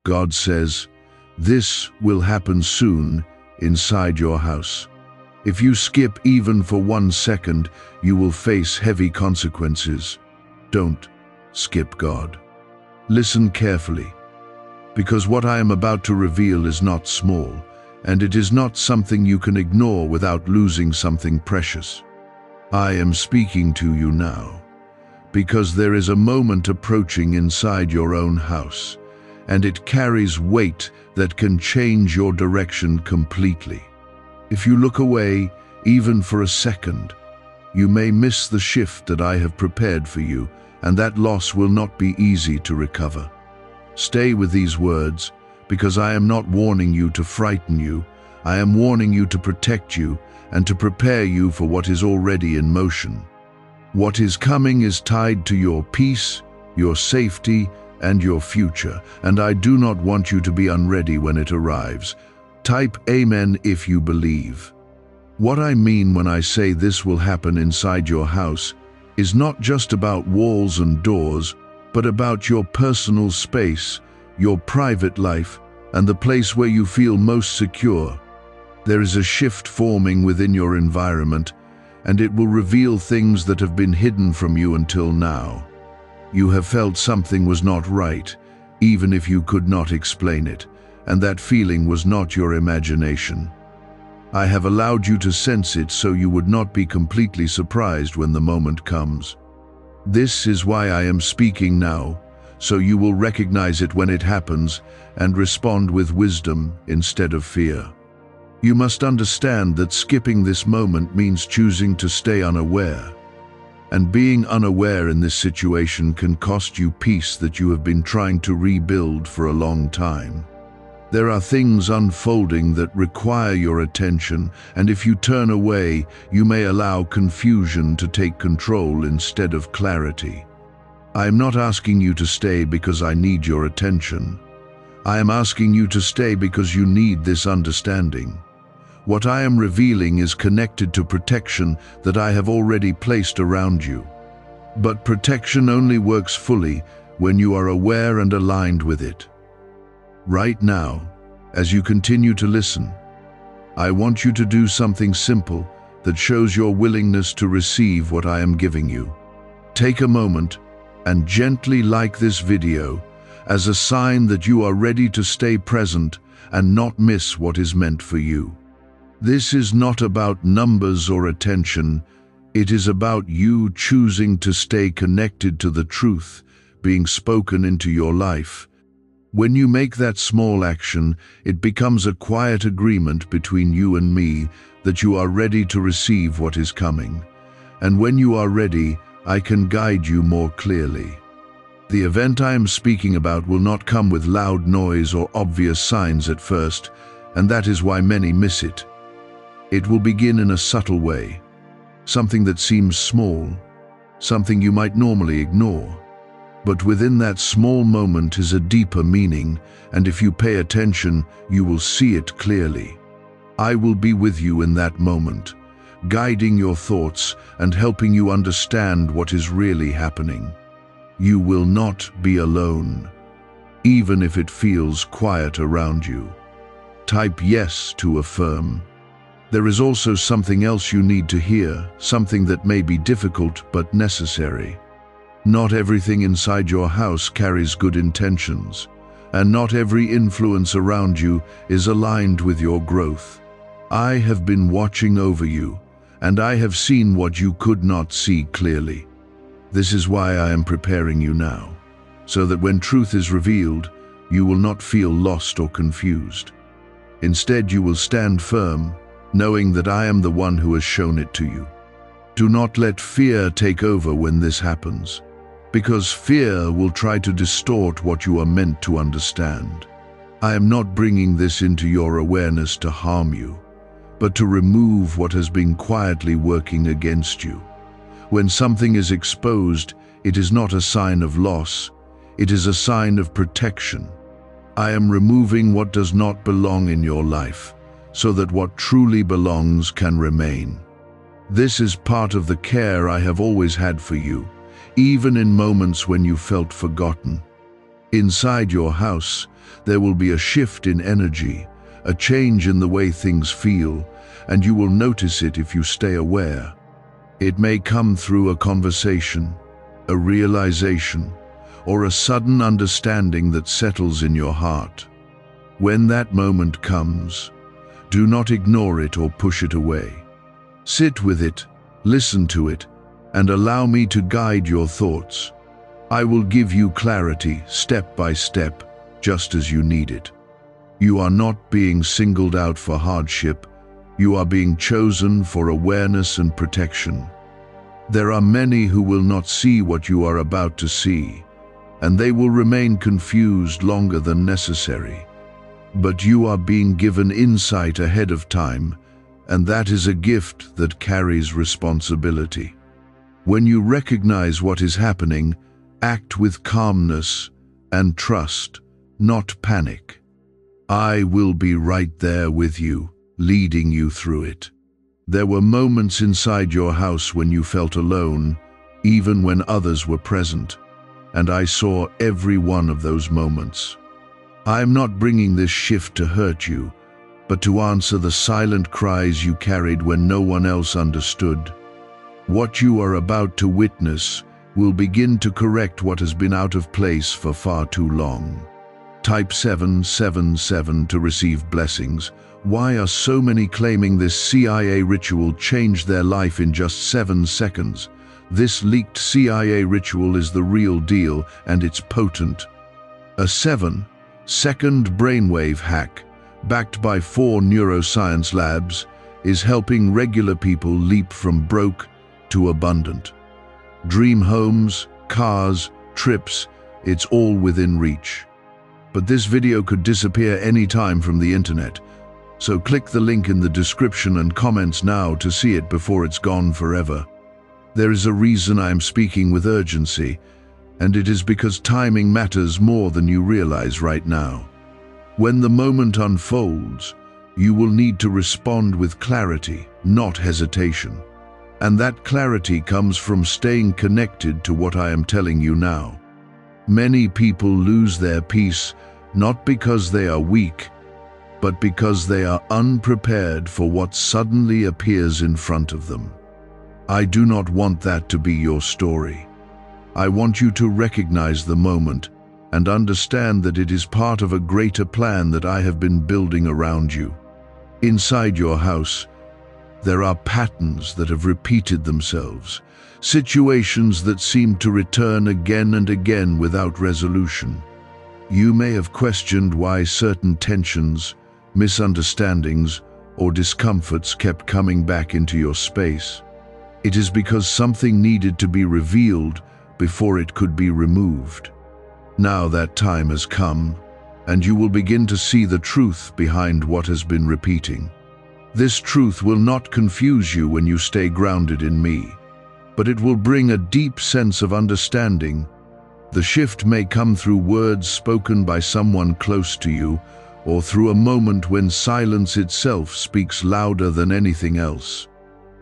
God says, this will happen soon inside your house. If you skip even for 1 second, you will face heavy consequences. Don't skip God. Listen carefully, because what I am about to reveal is not small, and it is not something you can ignore without losing something precious. I am speaking to you now, because there is a moment approaching inside your own house, and it carries weight that can change your direction completely. If you look away, even for a second, you may miss the shift that I have prepared for you, and that loss will not be easy to recover. Stay with these words, because I am not warning you to frighten you. I am warning you to protect you and to prepare you for what is already in motion. What is coming is tied to your peace, your safety, and your future, and I do not want you to be unready when it arrives. Type Amen if you believe. What I mean when I say this will happen inside your house is not just about walls and doors, but about your personal space, your private life, and the place where you feel most secure. There is a shift forming within your environment, and it will reveal things that have been hidden from you until now. You have felt something was not right, even if you could not explain it, and that feeling was not your imagination. I have allowed you to sense it so you would not be completely surprised when the moment comes. This is why I am speaking now, so you will recognize it when it happens and respond with wisdom instead of fear. You must understand that skipping this moment means choosing to stay unaware. And being unaware in this situation can cost you peace that you have been trying to rebuild for a long time. There are things unfolding that require your attention, and if you turn away, you may allow confusion to take control instead of clarity. I am not asking you to stay because I need your attention. I am asking you to stay because you need this understanding. What I am revealing is connected to protection that I have already placed around you. But protection only works fully when you are aware and aligned with it. Right now, as you continue to listen, I want you to do something simple that shows your willingness to receive what I am giving you. Take a moment and gently like this video as a sign that you are ready to stay present and not miss what is meant for you. This is not about numbers or attention. It is about you choosing to stay connected to the truth being spoken into your life. When you make that small action, it becomes a quiet agreement between you and me that you are ready to receive what is coming. And when you are ready, I can guide you more clearly. The event I am speaking about will not come with loud noise or obvious signs at first, and that is why many miss it. It will begin in a subtle way, something that seems small, something you might normally ignore. But within that small moment is a deeper meaning, and if you pay attention, you will see it clearly. I will be with you in that moment, guiding your thoughts and helping you understand what is really happening. You will not be alone, even if it feels quiet around you. Type yes to affirm. There is also something else you need to hear, something that may be difficult but necessary. Not everything inside your house carries good intentions, and not every influence around you is aligned with your growth. I have been watching over you, and I have seen what you could not see clearly. This is why I am preparing you now, so that when truth is revealed, you will not feel lost or confused. Instead, you will stand firm, knowing that I am the one who has shown it to you. Do not let fear take over when this happens, because fear will try to distort what you are meant to understand. I am not bringing this into your awareness to harm you, but to remove what has been quietly working against you. When something is exposed, it is not a sign of loss, it is a sign of protection. I am removing what does not belong in your life, so that what truly belongs can remain. This is part of the care I have always had for you, even in moments when you felt forgotten. Inside your house, there will be a shift in energy, a change in the way things feel, and you will notice it if you stay aware. It may come through a conversation, a realization, or a sudden understanding that settles in your heart. When that moment comes, do not ignore it or push it away. Sit with it, listen to it, and allow me to guide your thoughts. I will give you clarity step by step, just as you need it. You are not being singled out for hardship. You are being chosen for awareness and protection. There are many who will not see what you are about to see, and they will remain confused longer than necessary. But you are being given insight ahead of time, and that is a gift that carries responsibility. When you recognize what is happening, act with calmness and trust, not panic. I will be right there with you, leading you through it. There were moments inside your house when you felt alone, even when others were present, and I saw every one of those moments. I am not bringing this shift to hurt you, but to answer the silent cries you carried when no one else understood. What you are about to witness will begin to correct what has been out of place for far too long. Type 777 to receive blessings. Why are so many claiming this CIA ritual changed their life in just 7 seconds? This leaked CIA ritual is the real deal, and it's potent. A 7-second brainwave hack, backed by 4 neuroscience labs, is helping regular people leap from broke to abundant. Dream homes, cars, trips, it's all within reach. But this video could disappear any time from the internet, so click the link in the description and comments now to see it before it's gone forever. There is a reason I am speaking with urgency, and it is because timing matters more than you realize right now. When the moment unfolds, you will need to respond with clarity, not hesitation. And that clarity comes from staying connected to what I am telling you now. Many people lose their peace not because they are weak, but because they are unprepared for what suddenly appears in front of them. I do not want that to be your story. I want you to recognize the moment and understand that it is part of a greater plan that I have been building around you. Inside your house, there are patterns that have repeated themselves, situations that seem to return again and again without resolution. You may have questioned why certain tensions, misunderstandings, or discomforts kept coming back into your space. It is because something needed to be revealed before it could be removed. Now that time has come, and you will begin to see the truth behind what has been repeating. This truth will not confuse you when you stay grounded in me, but it will bring a deep sense of understanding. The shift may come through words spoken by someone close to you, or through a moment when silence itself speaks louder than anything else.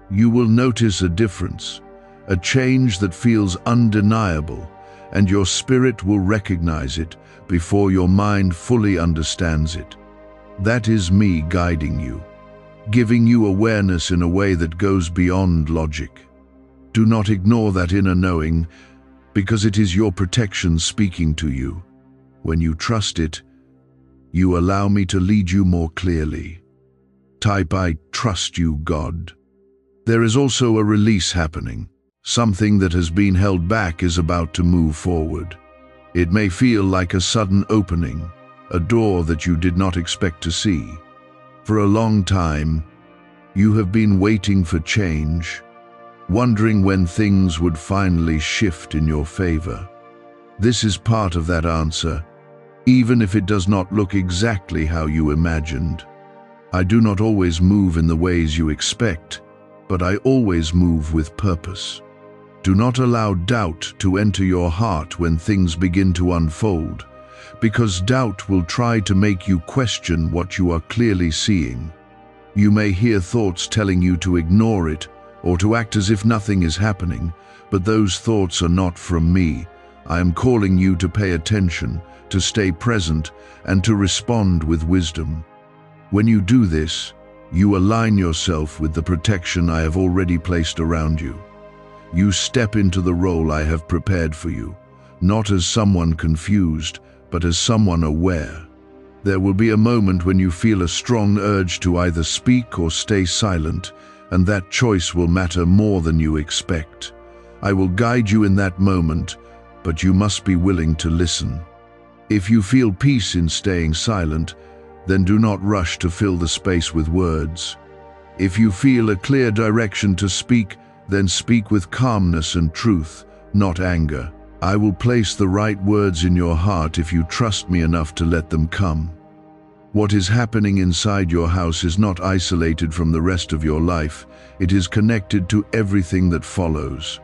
You will notice a difference, a change that feels undeniable, and your spirit will recognize it before your mind fully understands it. That is me guiding you, giving you awareness in a way that goes beyond logic. Do not ignore that inner knowing, because it is your protection speaking to you. When you trust it, you allow me to lead you more clearly. Type I trust you, God. There is also a release happening. Something that has been held back is about to move forward. It may feel like a sudden opening, a door that you did not expect to see. For a long time, you have been waiting for change, wondering when things would finally shift in your favor. This is part of that answer, even if it does not look exactly how you imagined. I do not always move in the ways you expect, but I always move with purpose. Do not allow doubt to enter your heart when things begin to unfold, because doubt will try to make you question what you are clearly seeing. You may hear thoughts telling you to ignore it or to act as if nothing is happening, but those thoughts are not from me. I am calling you to pay attention, to stay present, and to respond with wisdom. When you do this, you align yourself with the protection I have already placed around you. You step into the role I have prepared for you, not as someone confused, but as someone aware. There will be a moment when you feel a strong urge to either speak or stay silent, and that choice will matter more than you expect. I will guide you in that moment, but you must be willing to listen. If you feel peace in staying silent, then do not rush to fill the space with words. If you feel a clear direction to speak, then speak with calmness and truth, not anger. I will place the right words in your heart if you trust me enough to let them come. What is happening inside your house is not isolated from the rest of your life. It is connected to everything that follows.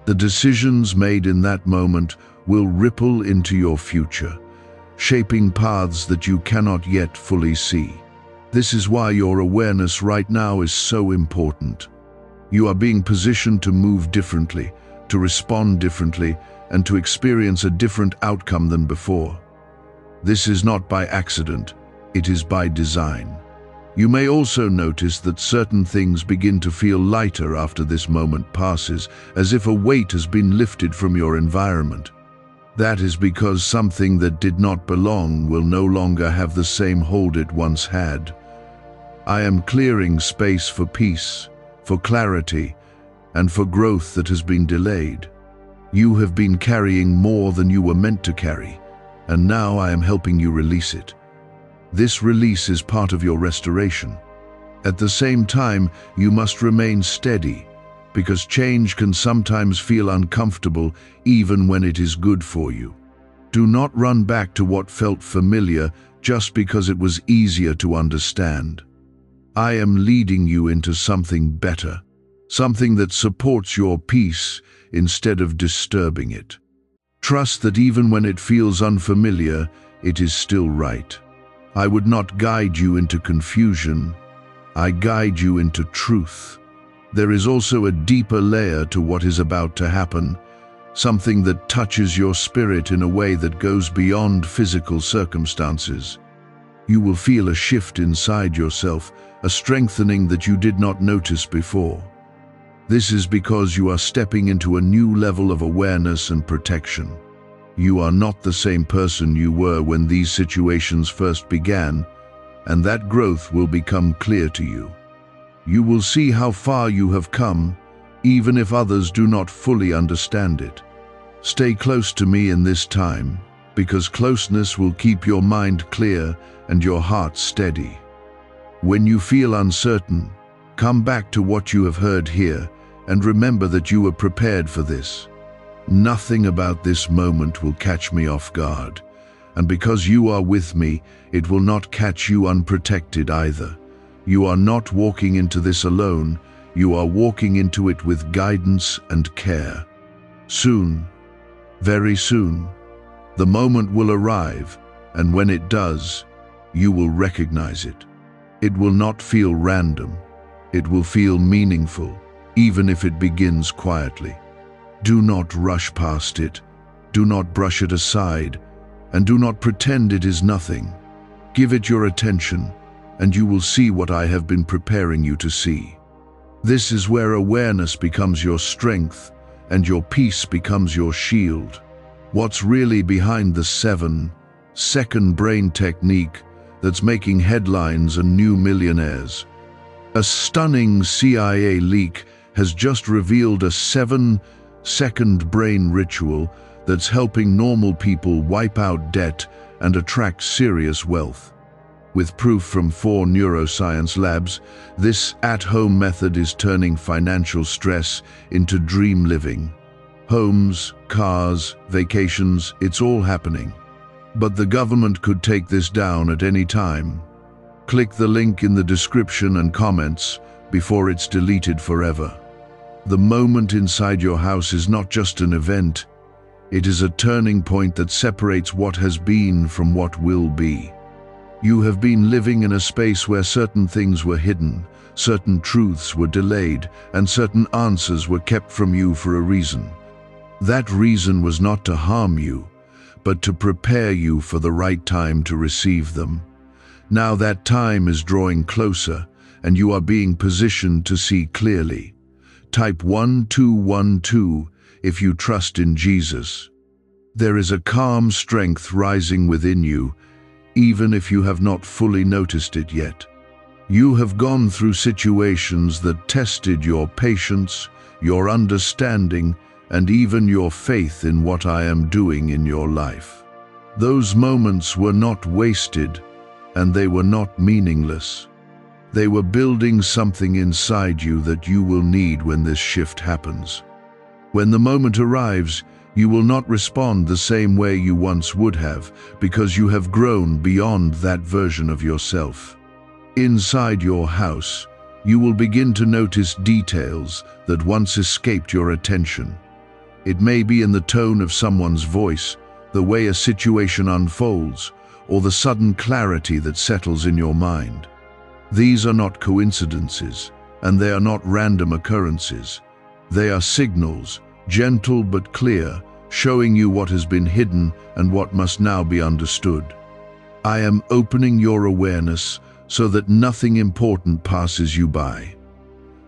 The decisions made in that moment will ripple into your future, shaping paths that you cannot yet fully see. This is why your awareness right now is so important. You are being positioned to move differently, to respond differently, and to experience a different outcome than before. This is not by accident, it is by design. You may also notice that certain things begin to feel lighter after this moment passes, as if a weight has been lifted from your environment. That is because something that did not belong will no longer have the same hold it once had. I am clearing space for peace, for clarity, and for growth that has been delayed. You have been carrying more than you were meant to carry, and now I am helping you release it. This release is part of your restoration. At the same time, you must remain steady, because change can sometimes feel uncomfortable even when it is good for you. Do not run back to what felt familiar just because it was easier to understand. I am leading you into something better, something that supports your peace instead of disturbing it. Trust that even when it feels unfamiliar, it is still right. I would not guide you into confusion. I guide you into truth. There is also a deeper layer to what is about to happen, something that touches your spirit in a way that goes beyond physical circumstances. You will feel a shift inside yourself, a strengthening that you did not notice before. This is because you are stepping into a new level of awareness and protection. You are not the same person you were when these situations first began, and that growth will become clear to you. You will see how far you have come, even if others do not fully understand it. Stay close to me in this time, because closeness will keep your mind clear and your heart steady. When you feel uncertain, come back to what you have heard here and remember that you were prepared for this. Nothing about this moment will catch me off guard, and because you are with me, it will not catch you unprotected either. You are not walking into this alone, you are walking into it with guidance and care. Soon, very soon, the moment will arrive, and when it does, you will recognize it. It will not feel random. It will feel meaningful, even if it begins quietly. Do not rush past it. Do not brush it aside, and do not pretend it is nothing. Give it your attention, and you will see what I have been preparing you to see. This is where awareness becomes your strength, and your peace becomes your shield. What's really behind the 7-second brain technique that's making headlines and new millionaires? A stunning CIA leak has just revealed a 7-second brain ritual that's helping normal people wipe out debt and attract serious wealth. With proof from 4 neuroscience labs, this at-home method is turning financial stress into dream living. Homes, cars, vacations, it's all happening. But the government could take this down at any time. Click the link in the description and comments before it's deleted forever. The moment inside your house is not just an event, it is a turning point that separates what has been from what will be. You have been living in a space where certain things were hidden, certain truths were delayed, and certain answers were kept from you for a reason. That reason was not to harm you, but to prepare you for the right time to receive them. Now that time is drawing closer, and you are being positioned to see clearly. Type 1212 if you trust in Jesus. There is a calm strength rising within you, even if you have not fully noticed it yet. You have gone through situations that tested your patience, your understanding, and even your faith in what I am doing in your life. Those moments were not wasted, and they were not meaningless. They were building something inside you that you will need when this shift happens. When the moment arrives, you will not respond the same way you once would have, because you have grown beyond that version of yourself. Inside your house, you will begin to notice details that once escaped your attention. It may be in the tone of someone's voice, the way a situation unfolds, or the sudden clarity that settles in your mind. These are not coincidences, and they are not random occurrences. They are signals, gentle but clear, showing you what has been hidden and what must now be understood. I am opening your awareness so that nothing important passes you by.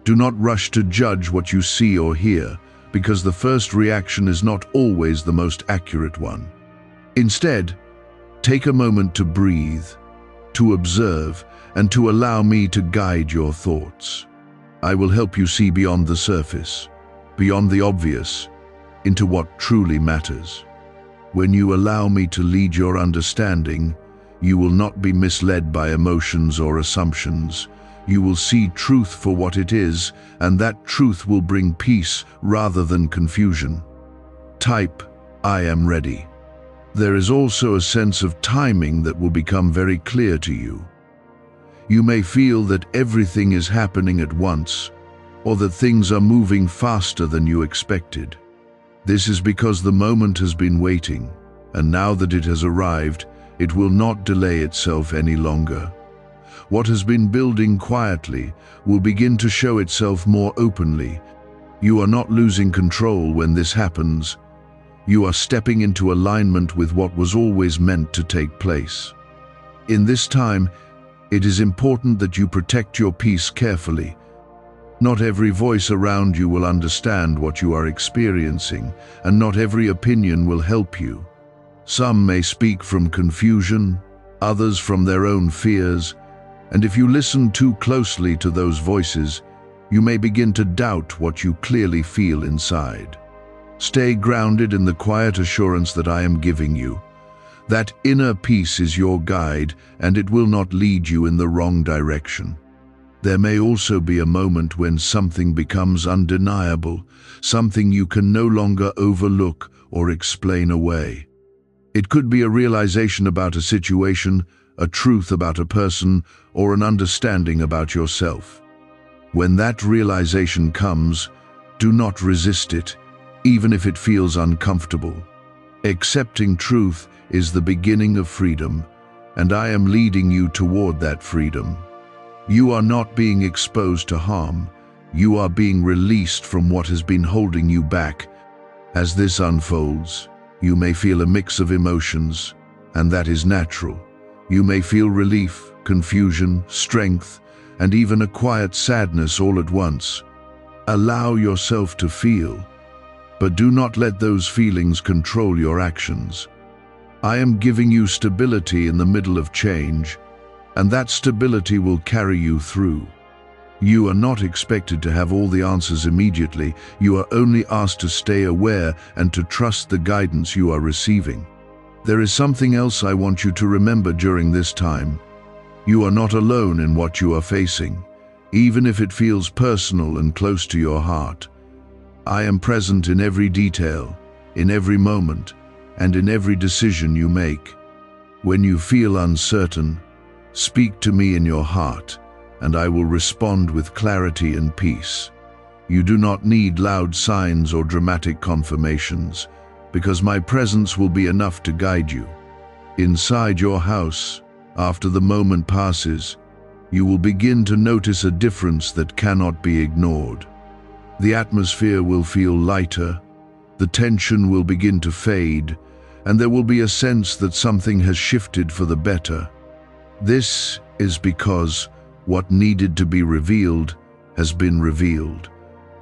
Do not rush to judge what you see or hear, because the first reaction is not always the most accurate one. Instead, take a moment to breathe, to observe, and to allow me to guide your thoughts. I will help you see beyond the surface, beyond the obvious, into what truly matters. When you allow me to lead your understanding, you will not be misled by emotions or assumptions. You will see truth for what it is, and that truth will bring peace rather than confusion. Type, I am ready. There is also a sense of timing that will become very clear to you. You may feel that everything is happening at once, or that things are moving faster than you expected. This is because the moment has been waiting, and now that it has arrived, it will not delay itself any longer. What has been building quietly will begin to show itself more openly. You are not losing control when this happens. You are stepping into alignment with what was always meant to take place. In this time, it is important that you protect your peace carefully. Not every voice around you will understand what you are experiencing, and not every opinion will help you. Some may speak from confusion, others from their own fears, and if you listen too closely to those voices, you may begin to doubt what you clearly feel inside. Stay grounded in the quiet assurance that I am giving you. That inner peace is your guide, and it will not lead you in the wrong direction. There may also be a moment when something becomes undeniable, something you can no longer overlook or explain away. It could be a realization about a situation, a truth about a person, or an understanding about yourself. When that realization comes, do not resist it, even if it feels uncomfortable. Accepting truth is the beginning of freedom, and I am leading you toward that freedom. You are not being exposed to harm. You are being released from what has been holding you back. As this unfolds, you may feel a mix of emotions, and that is natural. You may feel relief, confusion, strength, and even a quiet sadness all at once. Allow yourself to feel, but do not let those feelings control your actions. I am giving you stability in the middle of change, and that stability will carry you through. You are not expected to have all the answers immediately. You are only asked to stay aware and to trust the guidance you are receiving. There is something else I want you to remember during this time. You are not alone in what you are facing, even if it feels personal and close to your heart. I am present in every detail, in every moment, and in every decision you make. When you feel uncertain, speak to me in your heart, and I will respond with clarity and peace. You do not need loud signs or dramatic confirmations, because my presence will be enough to guide you. Inside your house, after the moment passes, you will begin to notice a difference that cannot be ignored. The atmosphere will feel lighter, The tension will begin to fade, and there will be a sense that something has shifted for the better. This is because what needed to be revealed has been revealed,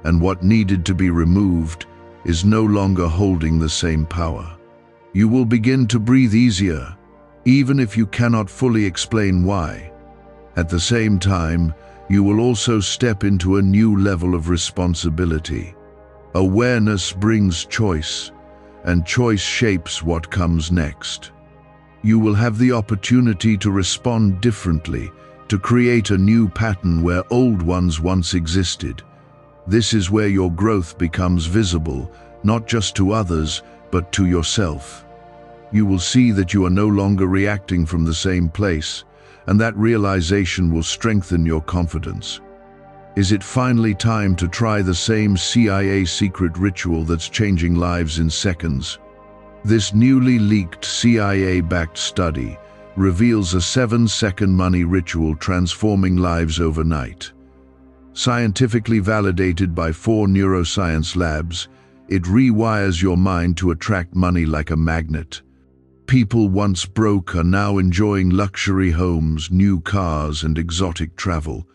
and what needed to be removed is no longer holding the same power. You will begin to breathe easier, even if you cannot fully explain why. At the same time, you will also step into a new level of responsibility. Awareness brings choice, and choice shapes what comes next. You will have the opportunity to respond differently, to create a new pattern where old ones once existed. This is where your growth becomes visible, not just to others, but to yourself. You will see that you are no longer reacting from the same place, and that realization will strengthen your confidence. Is it finally time to try the same CIA secret ritual that's changing lives in seconds? This newly leaked CIA-backed study reveals a 7-second money ritual transforming lives overnight. Scientifically validated by 4 neuroscience labs, it rewires your mind to attract money like a magnet. People once broke are now enjoying luxury homes, new cars, and exotic travel.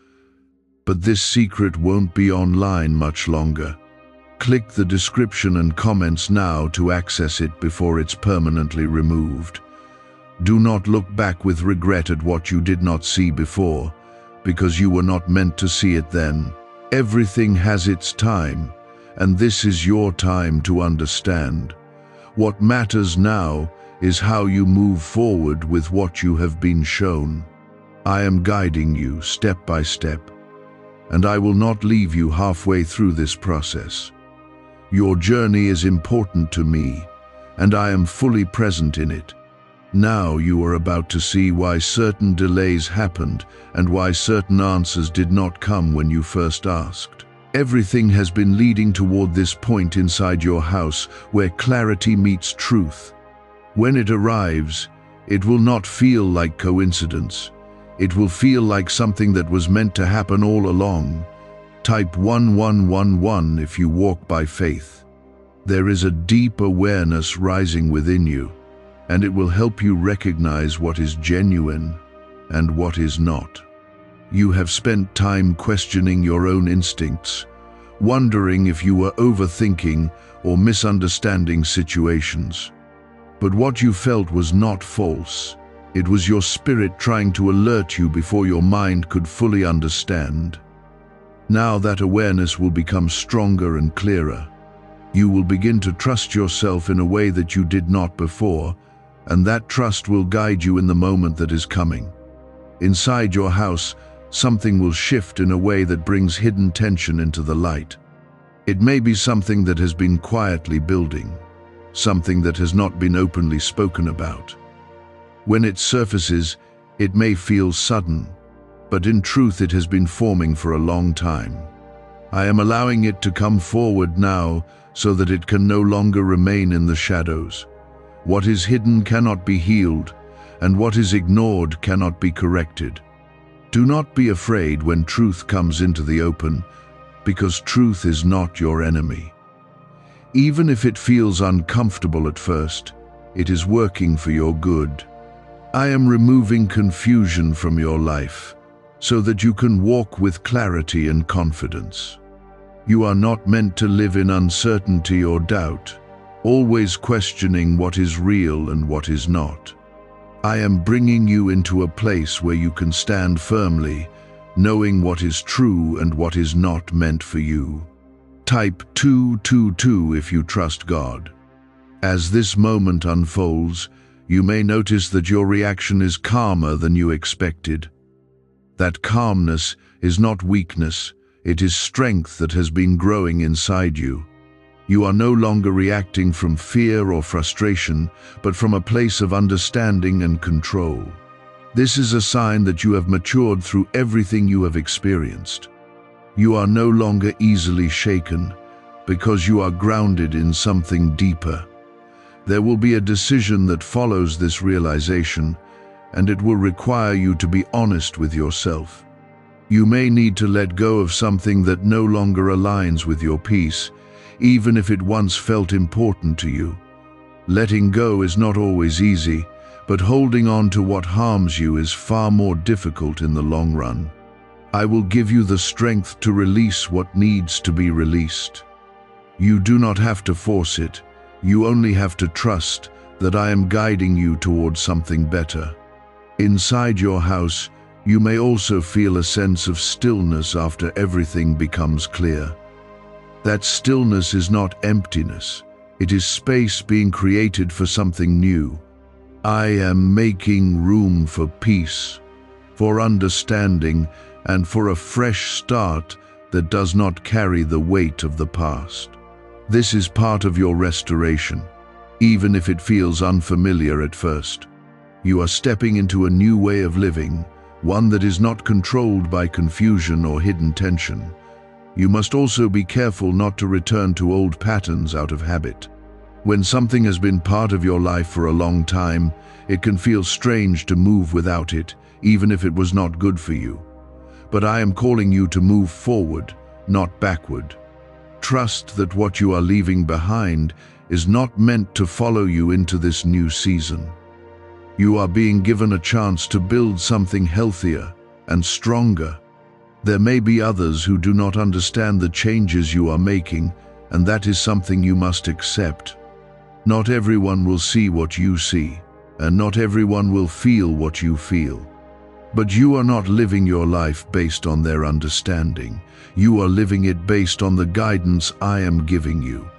But this secret won't be online much longer. Click the description and comments now to access it before it's permanently removed. Do not look back with regret at what you did not see before, because you were not meant to see it then. Everything has its time, and this is your time to understand. What matters now is how you move forward with what you have been shown. I am guiding you step by step, and I will not leave you halfway through this process. Your journey is important to me, and I am fully present in it. Now you are about to see why certain delays happened and why certain answers did not come when you first asked. Everything has been leading toward this point inside your house where clarity meets truth. When it arrives, it will not feel like coincidence. It will feel like something that was meant to happen all along. Type 1111 if you walk by faith. There is a deep awareness rising within you, and it will help you recognize what is genuine and what is not. You have spent time questioning your own instincts, wondering if you were overthinking or misunderstanding situations. But what you felt was not false. It was your spirit trying to alert you before your mind could fully understand. Now that awareness will become stronger and clearer. You will begin to trust yourself in a way that you did not before, and that trust will guide you in the moment that is coming. Inside your house, something will shift in a way that brings hidden tension into the light. It may be something that has been quietly building, something that has not been openly spoken about. When it surfaces, it may feel sudden, but in truth it has been forming for a long time. I am allowing it to come forward now so that it can no longer remain in the shadows. What is hidden cannot be healed, and what is ignored cannot be corrected. Do not be afraid when truth comes into the open, because truth is not your enemy. Even if it feels uncomfortable at first, it is working for your good. I am removing confusion from your life, so that you can walk with clarity and confidence. You are not meant to live in uncertainty or doubt, always questioning what is real and what is not. I am bringing you into a place where you can stand firmly, knowing what is true and what is not meant for you. Type 222 if you trust God. As this moment unfolds, you may notice that your reaction is calmer than you expected. That calmness is not weakness, it is strength that has been growing inside you. You are no longer reacting from fear or frustration, but from a place of understanding and control. This is a sign that you have matured through everything you have experienced. You are no longer easily shaken, because you are grounded in something deeper. There will be a decision that follows this realization, and it will require you to be honest with yourself. You may need to let go of something that no longer aligns with your peace, even if it once felt important to you. Letting go is not always easy, but holding on to what harms you is far more difficult in the long run. I will give you the strength to release what needs to be released. You do not have to force it. You only have to trust that I am guiding you towards something better. Inside your house, you may also feel a sense of stillness after everything becomes clear. That stillness is not emptiness. It is space being created for something new. I am making room for peace, for understanding, and for a fresh start that does not carry the weight of the past. This is part of your restoration, even if it feels unfamiliar at first. You are stepping into a new way of living, one that is not controlled by confusion or hidden tension. You must also be careful not to return to old patterns out of habit. When something has been part of your life for a long time, it can feel strange to move without it, even if it was not good for you. But I am calling you to move forward, not backward. Trust that what you are leaving behind is not meant to follow you into this new season. You are being given a chance to build something healthier and stronger. There may be others who do not understand the changes you are making, and that is something you must accept. Not everyone will see what you see, and not everyone will feel what you feel. But you are not living your life based on their understanding. You are living it based on the guidance I am giving you.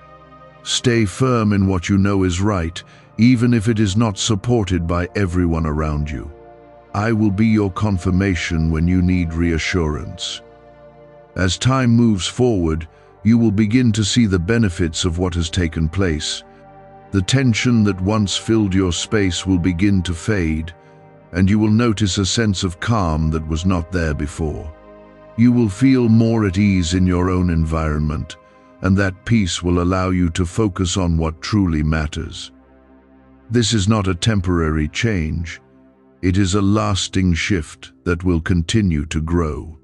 Stay firm in what you know is right, even if it is not supported by everyone around you. I will be your confirmation when you need reassurance. As time moves forward, you will begin to see the benefits of what has taken place. The tension that once filled your space will begin to fade, and you will notice a sense of calm that was not there before. You will feel more at ease in your own environment, and that peace will allow you to focus on what truly matters. This is not a temporary change. It is a lasting shift that will continue to grow.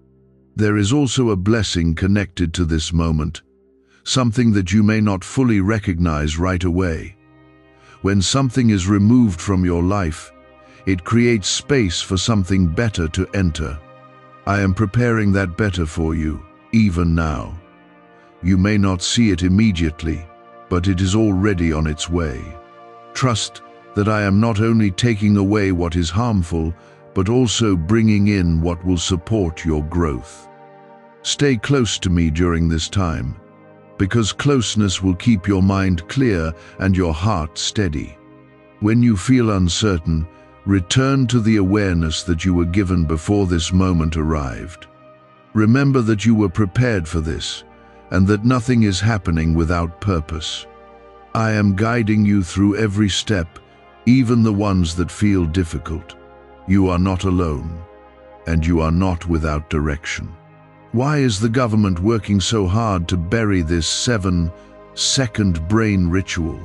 There is also a blessing connected to this moment, something that you may not fully recognize right away. When something is removed from your life, it creates space for something better to enter. I am preparing that better for you, even now. You may not see it immediately, but it is already on its way. Trust that I am not only taking away what is harmful, but also bringing in what will support your growth. Stay close to me during this time, because closeness will keep your mind clear and your heart steady. When you feel uncertain, return to the awareness that you were given before this moment arrived. Remember that you were prepared for this, and that nothing is happening without purpose. I am guiding you through every step, even the ones that feel difficult. You are not alone, and you are not without direction. Why is the government working so hard to bury this 7-second brain ritual?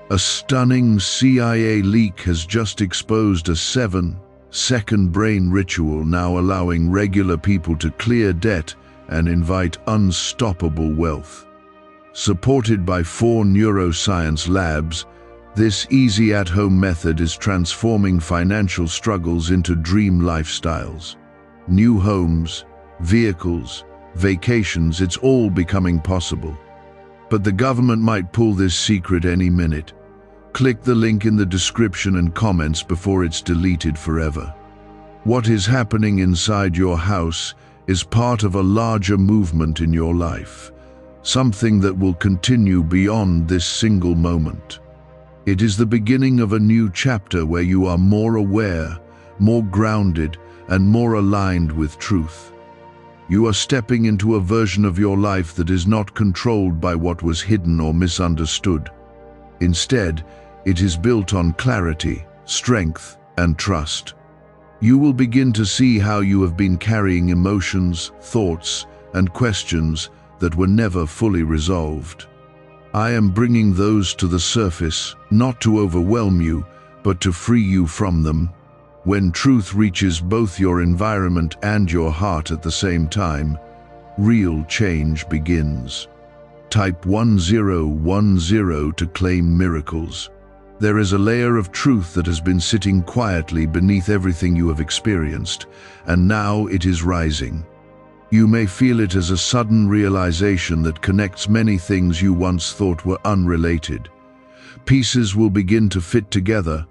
A stunning CIA leak has just exposed a 7-second brain ritual now allowing regular people to clear debt and invite unstoppable wealth. Supported by 4 neuroscience labs, this easy at-home method is transforming financial struggles into dream lifestyles. New homes, vehicles, vacations, it's all becoming possible. But the government might pull this secret any minute. Click the link in the description and comments before it's deleted forever. What is happening inside your house is part of a larger movement in your life, something that will continue beyond this single moment. It is the beginning of a new chapter where you are more aware, more grounded, and more aligned with truth. You are stepping into a version of your life that is not controlled by what was hidden or misunderstood. Instead, it is built on clarity, strength, and trust. You will begin to see how you have been carrying emotions, thoughts, and questions that were never fully resolved. I am bringing those to the surface, not to overwhelm you, but to free you from them. When truth reaches both your environment and your heart at the same time, real change begins. Type 1010 to claim miracles. There is a layer of truth that has been sitting quietly beneath everything you have experienced, and now it is rising. You may feel it as a sudden realization that connects many things you once thought were unrelated. Pieces will begin to fit together,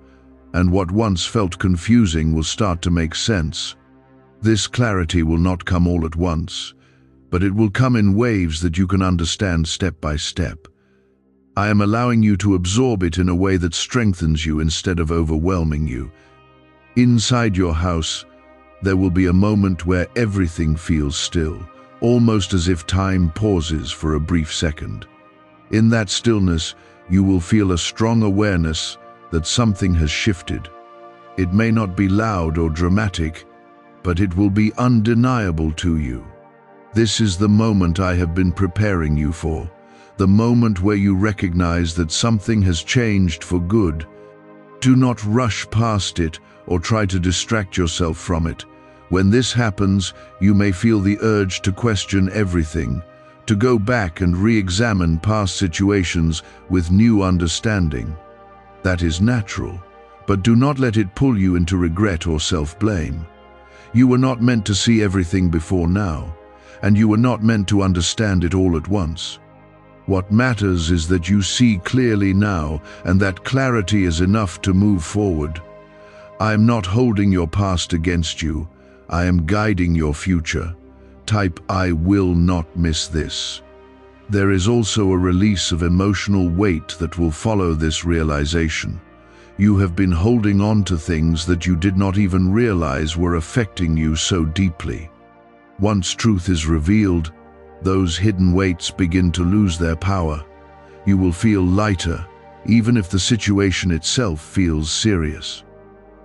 and what once felt confusing will start to make sense. This clarity will not come all at once, but it will come in waves that you can understand step by step. I am allowing you to absorb it in a way that strengthens you instead of overwhelming you. Inside your house, there will be a moment where everything feels still, almost as if time pauses for a brief second. In that stillness, you will feel a strong awareness that something has shifted. It may not be loud or dramatic, but it will be undeniable to you. This is the moment I have been preparing you for, the moment where you recognize that something has changed for good. Do not rush past it or try to distract yourself from it. When this happens, you may feel the urge to question everything, to go back and re-examine past situations with new understanding. That is natural, but do not let it pull you into regret or self-blame. You were not meant to see everything before now, and you were not meant to understand it all at once. What matters is that you see clearly now, and that clarity is enough to move forward. I am not holding your past against you. I am guiding your future. Type I will not miss this. There is also a release of emotional weight that will follow this realization. You have been holding on to things that you did not even realize were affecting you so deeply. Once truth is revealed, those hidden weights begin to lose their power. You will feel lighter, even if the situation itself feels serious.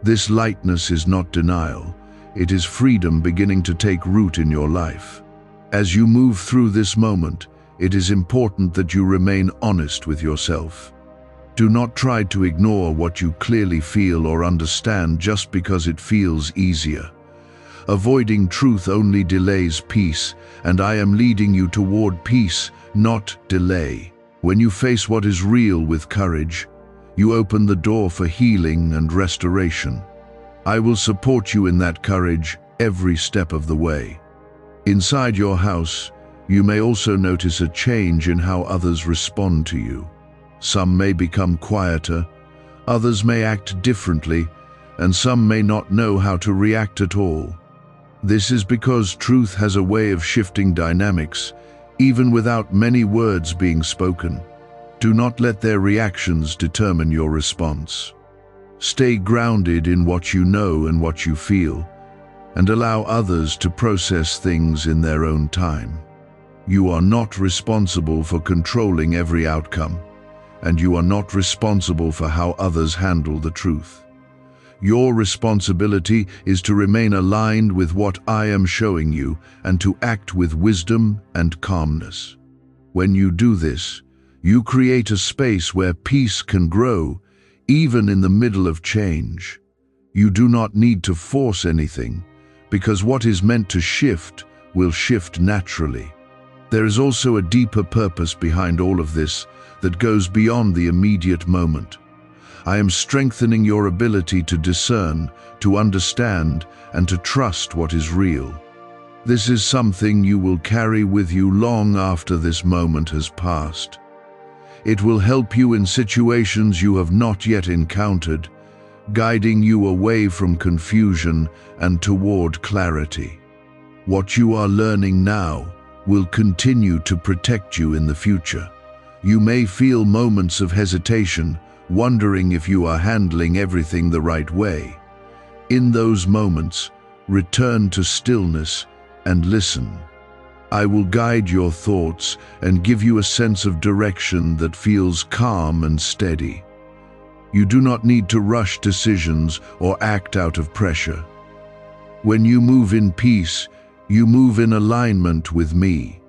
This lightness is not denial. It is freedom beginning to take root in your life. As you move through this moment, it is important that you remain honest with yourself. Do not try to ignore what you clearly feel or understand just because it feels easier. Avoiding truth only delays peace, and I am leading you toward peace, not delay. When you face what is real with courage, you open the door for healing and restoration. I will support you in that courage every step of the way. Inside your house, you may also notice a change in how others respond to you. Some may become quieter, others may act differently, and some may not know how to react at all. This is because truth has a way of shifting dynamics, even without many words being spoken. Do not let their reactions determine your response. Stay grounded in what you know and what you feel, and allow others to process things in their own time. You are not responsible for controlling every outcome, and you are not responsible for how others handle the truth. Your responsibility is to remain aligned with what I am showing you and to act with wisdom and calmness. When you do this, you create a space where peace can grow, even in the middle of change. You do not need to force anything, because what is meant to shift will shift naturally. There is also a deeper purpose behind all of this that goes beyond the immediate moment. I am strengthening your ability to discern, to understand, and to trust what is real. This is something you will carry with you long after this moment has passed. It will help you in situations you have not yet encountered, guiding you away from confusion and toward clarity. What you are learning now will continue to protect you in the future. You may feel moments of hesitation, wondering if you are handling everything the right way. In those moments, return to stillness and listen. I will guide your thoughts and give you a sense of direction that feels calm and steady. You do not need to rush decisions or act out of pressure. When you move in peace, you move in alignment with me.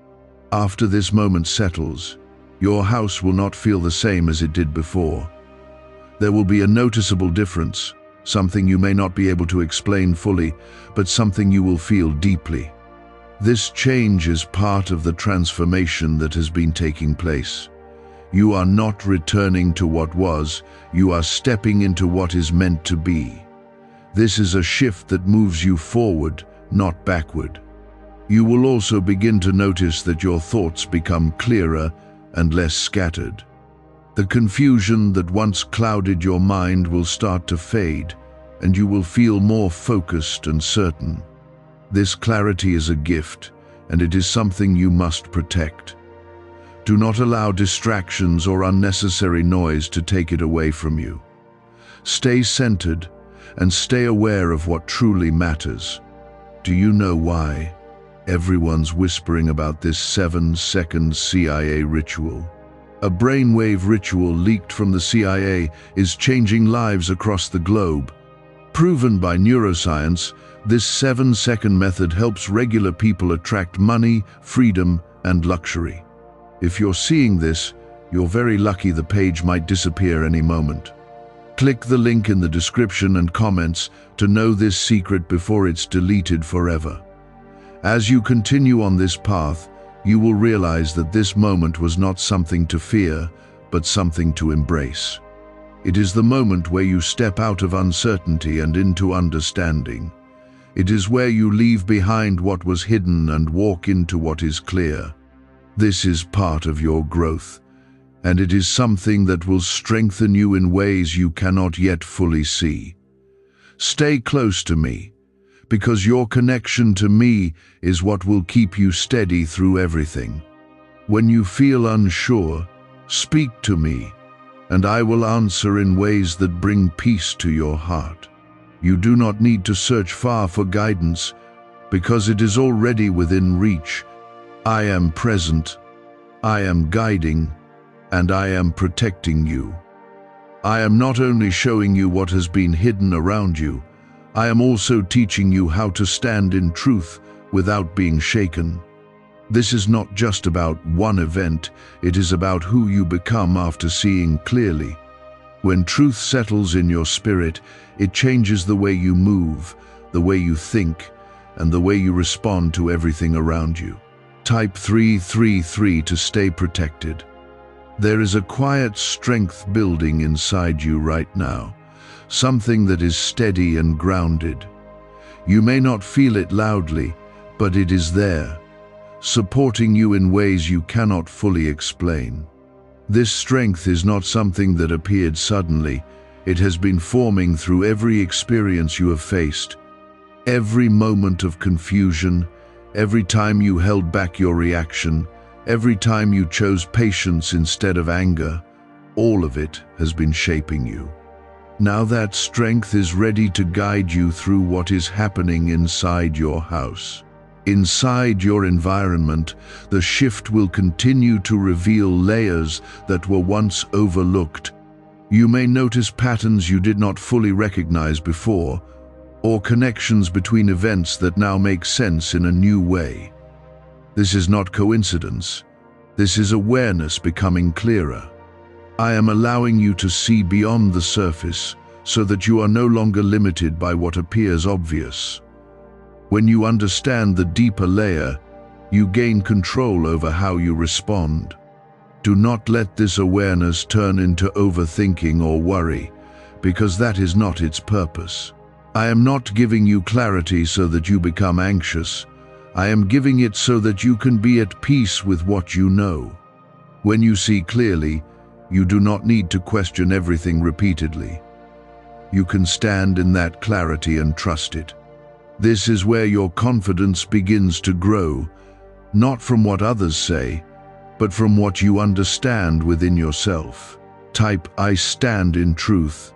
After this moment settles, your house will not feel the same as it did before. There will be a noticeable difference, something you may not be able to explain fully, but something you will feel deeply. This change is part of the transformation that has been taking place. You are not returning to what was, you are stepping into what is meant to be. This is a shift that moves you forward, not backward. You will also begin to notice that your thoughts become clearer and less scattered. The confusion that once clouded your mind will start to fade, and you will feel more focused and certain. This clarity is a gift, and it is something you must protect. Do not allow distractions or unnecessary noise to take it away from you. Stay centered and stay aware of what truly matters. Do you know why everyone's whispering about this 7-second CIA ritual? A brainwave ritual leaked from the CIA is changing lives across the globe. Proven by neuroscience, this 7-second method helps regular people attract money, freedom, and luxury. If you're seeing this, you're very lucky. The page might disappear any moment. Click the link in the description and comments to know this secret before it's deleted forever. As you continue on this path, you will realize that this moment was not something to fear, but something to embrace. It is the moment where you step out of uncertainty and into understanding. It is where you leave behind what was hidden and walk into what is clear. This is part of your growth, and it is something that will strengthen you in ways you cannot yet fully see. Stay close to me, because your connection to me is what will keep you steady through everything. When you feel unsure, speak to me, and I will answer in ways that bring peace to your heart. You do not need to search far for guidance, because it is already within reach. I am present, I am guiding, and I am protecting you. I am not only showing you what has been hidden around you, I am also teaching you how to stand in truth without being shaken. This is not just about one event, it is about who you become after seeing clearly. When truth settles in your spirit, it changes the way you move, the way you think, and the way you respond to everything around you. Type 333 to stay protected. There is a quiet strength building inside you right now, something that is steady and grounded. You may not feel it loudly, but it is there, supporting you in ways you cannot fully explain. This strength is not something that appeared suddenly. It has been forming through every experience you have faced, every moment of confusion, every time you held back your reaction, every time you chose patience instead of anger. All of it has been shaping you. Now that strength is ready to guide you through what is happening inside your house. Inside your environment, the shift will continue to reveal layers that were once overlooked. You may notice patterns you did not fully recognize before, or connections between events that now make sense in a new way. This is not coincidence. This is awareness becoming clearer. I am allowing you to see beyond the surface so that you are no longer limited by what appears obvious. When you understand the deeper layer, you gain control over how you respond. Do not let this awareness turn into overthinking or worry, because that is not its purpose. I am not giving you clarity so that you become anxious. I am giving it so that you can be at peace with what you know. When you see clearly, you do not need to question everything repeatedly. You can stand in that clarity and trust it. This is where your confidence begins to grow, not from what others say, but from what you understand within yourself. Type, I stand in truth.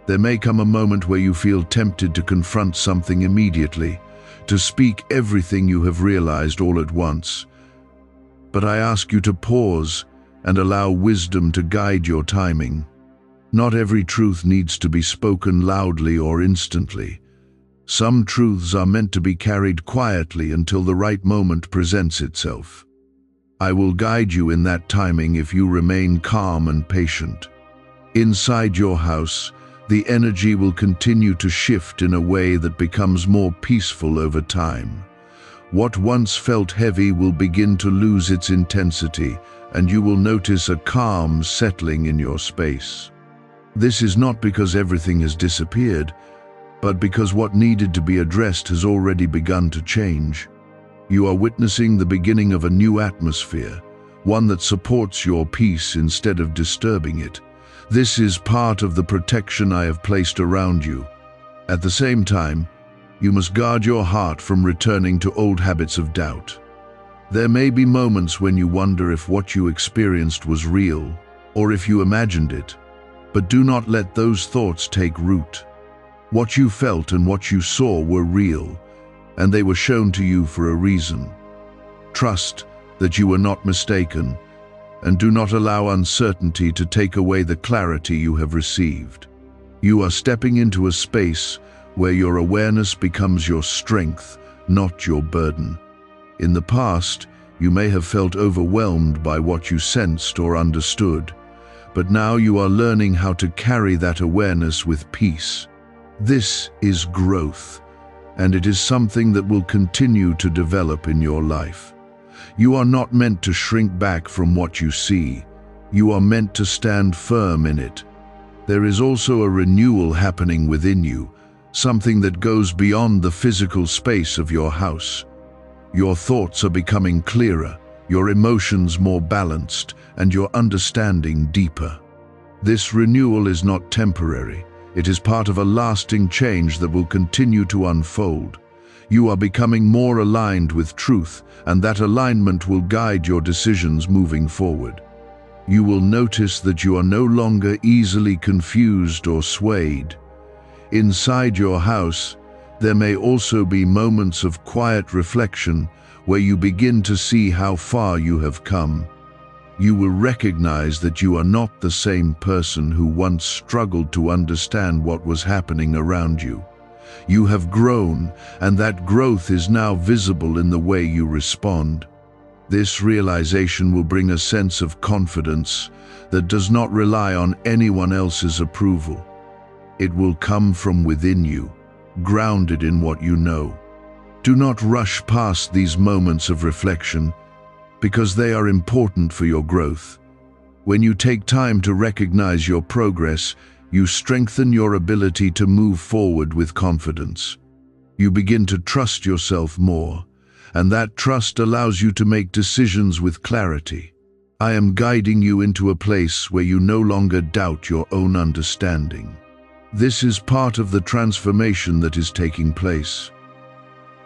There may come a moment where you feel tempted to confront something immediately, to speak everything you have realized all at once. But I ask you to pause and allow wisdom to guide your timing. Not every truth needs to be spoken loudly or instantly. Some truths are meant to be carried quietly until the right moment presents itself. I will guide you in that timing if you remain calm and patient. Inside your house, the energy will continue to shift in a way that becomes more peaceful over time. What once felt heavy will begin to lose its intensity, and you will notice a calm settling in your space. This is not because everything has disappeared, but because what needed to be addressed has already begun to change. You are witnessing the beginning of a new atmosphere, one that supports your peace instead of disturbing it. This is part of the protection I have placed around you. At the same time, you must guard your heart from returning to old habits of doubt. There may be moments when you wonder if what you experienced was real, or if you imagined it, but do not let those thoughts take root. What you felt and what you saw were real, and they were shown to you for a reason. Trust that you were not mistaken, and do not allow uncertainty to take away the clarity you have received. You are stepping into a space where your awareness becomes your strength, not your burden. In the past, you may have felt overwhelmed by what you sensed or understood, but now you are learning how to carry that awareness with peace. This is growth, and it is something that will continue to develop in your life. You are not meant to shrink back from what you see. You are meant to stand firm in it. There is also a renewal happening within you, something that goes beyond the physical space of your house. Your thoughts are becoming clearer, your emotions more balanced, and your understanding deeper. This renewal is not temporary. It is part of a lasting change that will continue to unfold. You are becoming more aligned with truth, and that alignment will guide your decisions moving forward. You will notice that you are no longer easily confused or swayed. Inside your house, there may also be moments of quiet reflection where you begin to see how far you have come. You will recognize that you are not the same person who once struggled to understand what was happening around you. You have grown, and that growth is now visible in the way you respond. This realization will bring a sense of confidence that does not rely on anyone else's approval. It will come from within you, grounded in what you know. Do not rush past these moments of reflection, because they are important for your growth. When you take time to recognize your progress, you strengthen your ability to move forward with confidence. You begin to trust yourself more, and that trust allows you to make decisions with clarity. I am guiding you into a place where you no longer doubt your own understanding. This is part of the transformation that is taking place.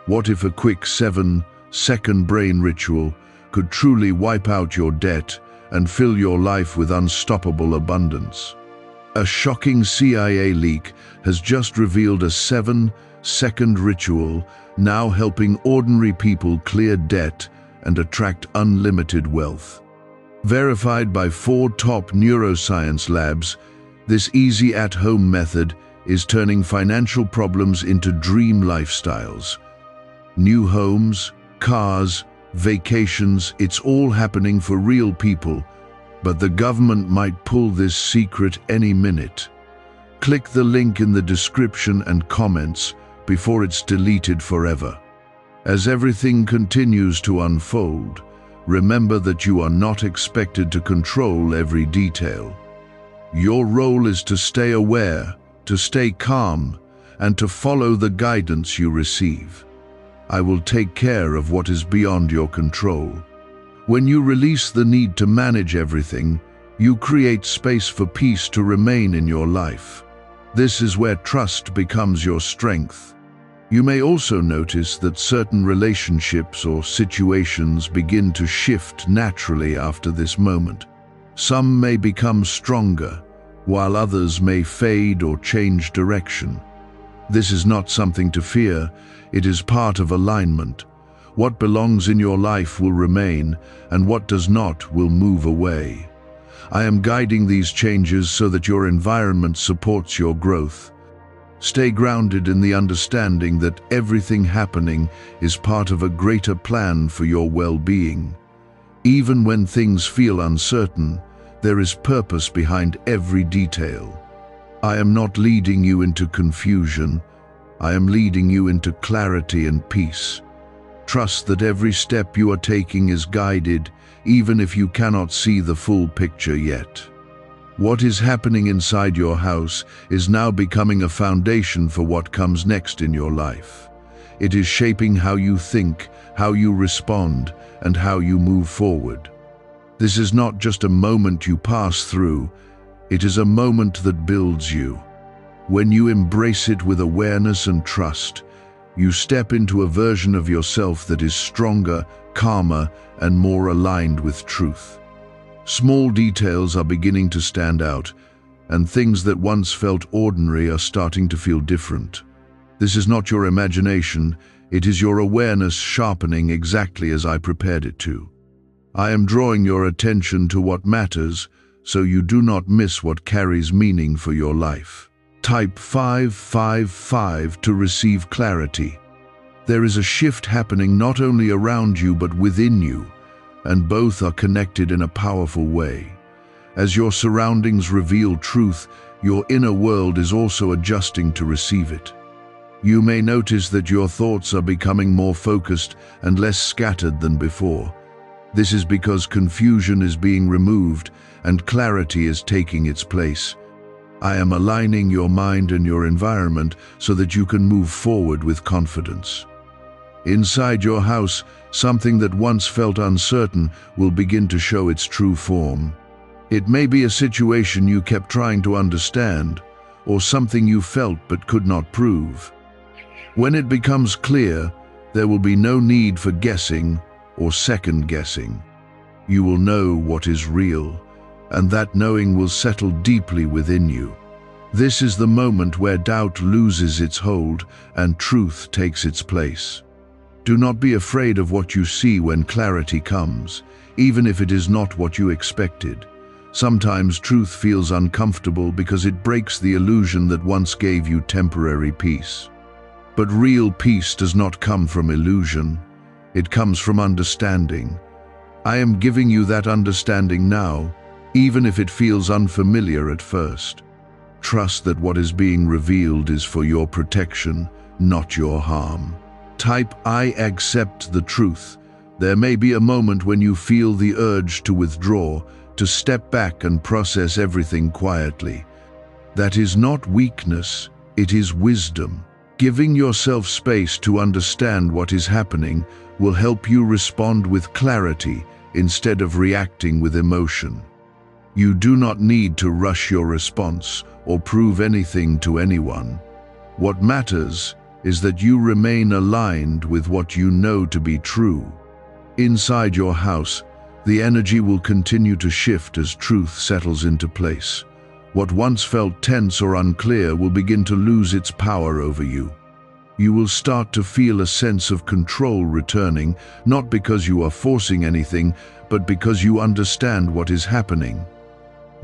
What if a quick 7-second brain ritual could truly wipe out your debt and fill your life with unstoppable abundance? A shocking CIA leak has just revealed a 7-second ritual now helping ordinary people clear debt and attract unlimited wealth. Verified by 4 top neuroscience labs, this easy at-home method is turning financial problems into dream lifestyles. New homes, cars, vacations, it's all happening for real people, but the government might pull this secret any minute. Click the link in the description and comments before it's deleted forever. As everything continues to unfold, remember that you are not expected to control every detail. Your role is to stay aware, to stay calm, and to follow the guidance you receive. I will take care of what is beyond your control. When you release the need to manage everything, you create space for peace to remain in your life. This is where trust becomes your strength. You may also notice that certain relationships or situations begin to shift naturally after this moment. Some may become stronger, while others may fade or change direction. This is not something to fear, it is part of alignment. What belongs in your life will remain, and what does not will move away. I am guiding these changes so that your environment supports your growth. Stay grounded in the understanding that everything happening is part of a greater plan for your well-being. Even when things feel uncertain, there is purpose behind every detail. I am not leading you into confusion. I am leading you into clarity and peace. Trust that every step you are taking is guided, even if you cannot see the full picture yet. What is happening inside your house is now becoming a foundation for what comes next in your life. It is shaping how you think, how you respond, and how you move forward. This is not just a moment you pass through, it is a moment that builds you. When you embrace it with awareness and trust, you step into a version of yourself that is stronger, calmer, and more aligned with truth. Small details are beginning to stand out, and things that once felt ordinary are starting to feel different. This is not your imagination, it is your awareness sharpening exactly as I prepared it to. I am drawing your attention to what matters, so you do not miss what carries meaning for your life. Type 555 to receive clarity. There is a shift happening not only around you but within you, and both are connected in a powerful way. As your surroundings reveal truth, your inner world is also adjusting to receive it. You may notice that your thoughts are becoming more focused and less scattered than before. This is because confusion is being removed and clarity is taking its place. I am aligning your mind and your environment so that you can move forward with confidence. Inside your house, something that once felt uncertain will begin to show its true form. It may be a situation you kept trying to understand, or something you felt but could not prove. When it becomes clear, there will be no need for guessing or second guessing. You will know what is real, and that knowing will settle deeply within you. This is the moment where doubt loses its hold and truth takes its place. Do not be afraid of what you see when clarity comes, even if it is not what you expected. Sometimes truth feels uncomfortable because it breaks the illusion that once gave you temporary peace. But real peace does not come from illusion. It comes from understanding. I am giving you that understanding now, even if it feels unfamiliar at first. Trust that what is being revealed is for your protection, not your harm. Type I accept the truth. There may be a moment when you feel the urge to withdraw, to step back and process everything quietly. That is not weakness, it is wisdom. Giving yourself space to understand what is happening will help you respond with clarity instead of reacting with emotion. You do not need to rush your response or prove anything to anyone. What matters is that you remain aligned with what you know to be true. Inside your house, the energy will continue to shift as truth settles into place. What once felt tense or unclear will begin to lose its power over you. You will start to feel a sense of control returning, not because you are forcing anything, but because you understand what is happening.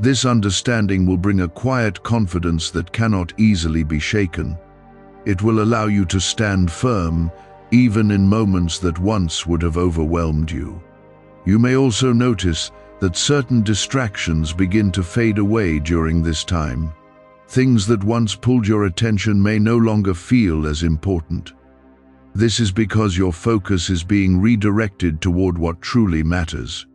This understanding will bring a quiet confidence that cannot easily be shaken. It will allow you to stand firm, even in moments that once would have overwhelmed you. You may also notice that certain distractions begin to fade away during this time. Things that once pulled your attention may no longer feel as important. This is because your focus is being redirected toward what truly matters.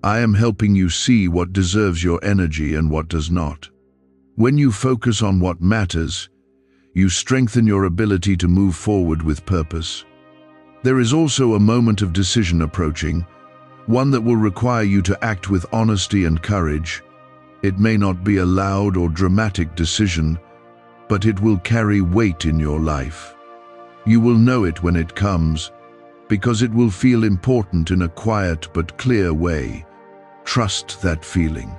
I am helping you see what deserves your energy and what does not. When you focus on what matters, you strengthen your ability to move forward with purpose. There is also a moment of decision approaching, one that will require you to act with honesty and courage. It may not be a loud or dramatic decision, but it will carry weight in your life. You will know it when it comes, because it will feel important in a quiet but clear way. Trust that feeling,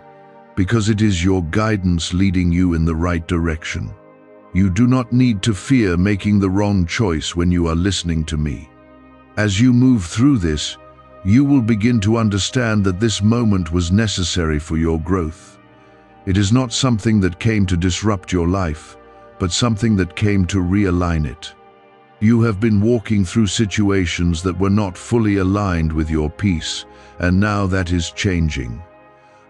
because it is your guidance leading you in the right direction. You do not need to fear making the wrong choice when you are listening to me. As you move through this, you will begin to understand that this moment was necessary for your growth. It is not something that came to disrupt your life, but something that came to realign it. You have been walking through situations that were not fully aligned with your peace, and now that is changing.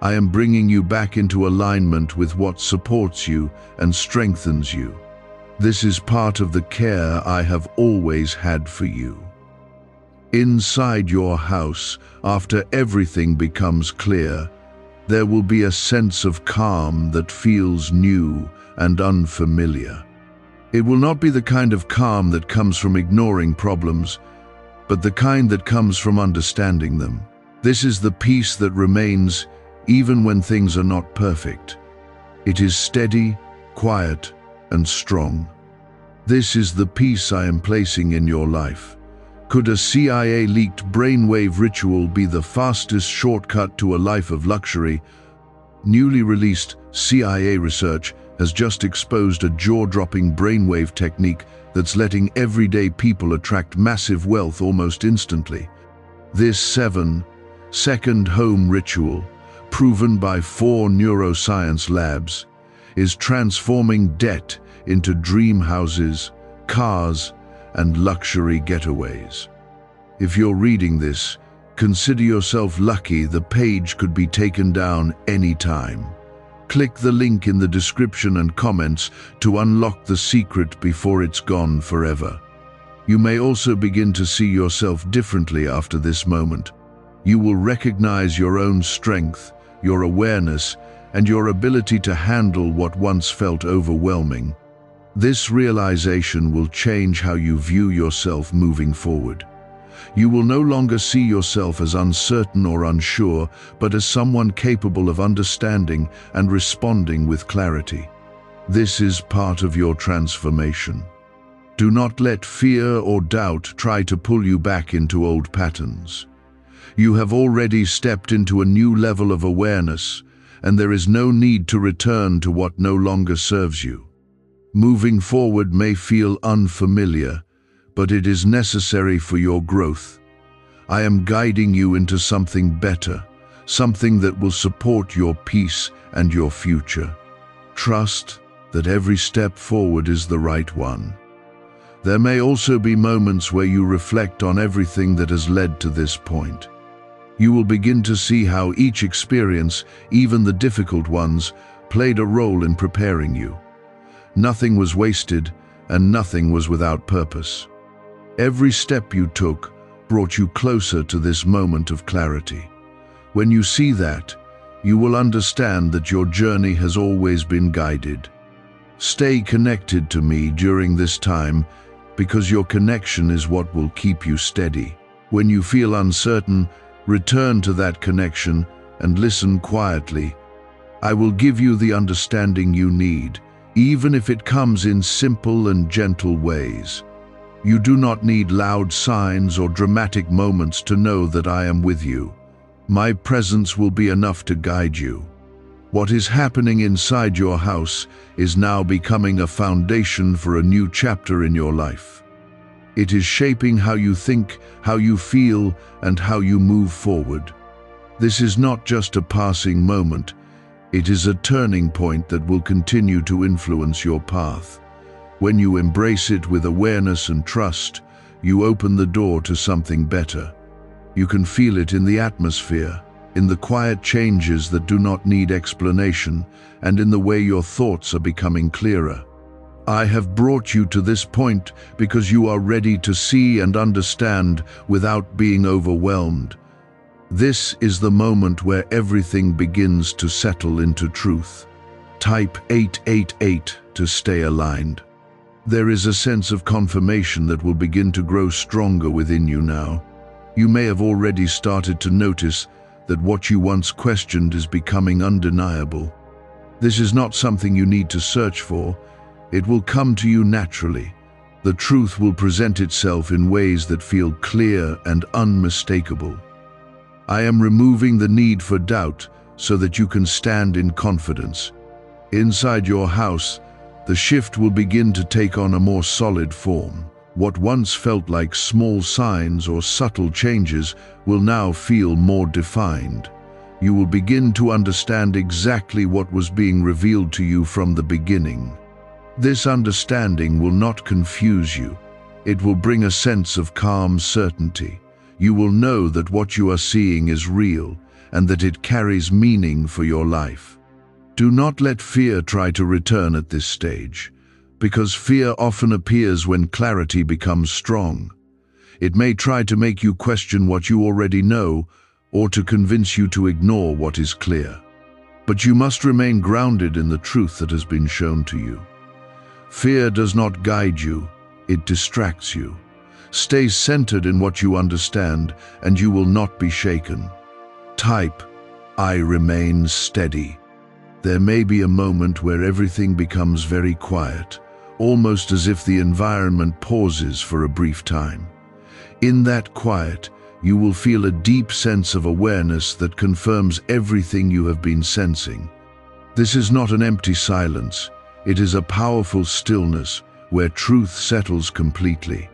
I am bringing you back into alignment with what supports you and strengthens you. This is part of the care I have always had for you. Inside your house, after everything becomes clear, there will be a sense of calm that feels new and unfamiliar. It will not be the kind of calm that comes from ignoring problems, but the kind that comes from understanding them. This is the peace that remains even when things are not perfect. It is steady, quiet, and strong. This is the peace I am placing in your life. Could a CIA-leaked brainwave ritual be the fastest shortcut to a life of luxury? Newly released CIA research has just exposed a jaw-dropping brainwave technique that's letting everyday people attract massive wealth almost instantly. This 7-second home ritual, proven by 4 neuroscience labs, is transforming debt into dream houses, cars, and luxury getaways. If you're reading this, consider yourself lucky. The page could be taken down anytime. Click the link in the description and comments to unlock the secret before it's gone forever. You may also begin to see yourself differently after this moment. You will recognize your own strength, your awareness, and your ability to handle what once felt overwhelming. This realization will change how you view yourself moving forward. You will no longer see yourself as uncertain or unsure, but as someone capable of understanding and responding with clarity. This is part of your transformation. Do not let fear or doubt try to pull you back into old patterns. You have already stepped into a new level of awareness, and there is no need to return to what no longer serves you. Moving forward may feel unfamiliar, but it is necessary for your growth. I am guiding you into something better, something that will support your peace and your future. Trust that every step forward is the right one. There may also be moments where you reflect on everything that has led to this point. You will begin to see how each experience, even the difficult ones, played a role in preparing you. Nothing was wasted, and nothing was without purpose. Every step you took brought you closer to this moment of clarity. When you see that, you will understand that your journey has always been guided. Stay connected to me during this time, because your connection is what will keep you steady. When you feel uncertain, return to that connection and listen quietly. I will give you the understanding you need, even if it comes in simple and gentle ways. You do not need loud signs or dramatic moments to know that I am with you. My presence will be enough to guide you. What is happening inside your house is now becoming a foundation for a new chapter in your life. It is shaping how you think, how you feel, and how you move forward. This is not just a passing moment. It is a turning point that will continue to influence your path. When you embrace it with awareness and trust, you open the door to something better. You can feel it in the atmosphere, in the quiet changes that do not need explanation, and in the way your thoughts are becoming clearer. I have brought you to this point because you are ready to see and understand without being overwhelmed. This is the moment where everything begins to settle into truth. Type 888 to stay aligned. There is a sense of confirmation that will begin to grow stronger within you now. You may have already started to notice that what you once questioned is becoming undeniable. This is not something you need to search for. It will come to you naturally. The truth will present itself in ways that feel clear and unmistakable. I am removing the need for doubt so that you can stand in confidence. Inside your house, the shift will begin to take on a more solid form. What once felt like small signs or subtle changes will now feel more defined. You will begin to understand exactly what was being revealed to you from the beginning. This understanding will not confuse you. It will bring a sense of calm certainty. You will know that what you are seeing is real and that it carries meaning for your life. Do not let fear try to return at this stage, because fear often appears when clarity becomes strong. It may try to make you question what you already know or to convince you to ignore what is clear. But you must remain grounded in the truth that has been shown to you. Fear does not guide you, it distracts you. Stay centered in what you understand, and you will not be shaken. Type, "I remain steady." There may be a moment where everything becomes very quiet, almost as if the environment pauses for a brief time. In that quiet, you will feel a deep sense of awareness that confirms everything you have been sensing. This is not an empty silence, it is a powerful stillness where truth settles completely.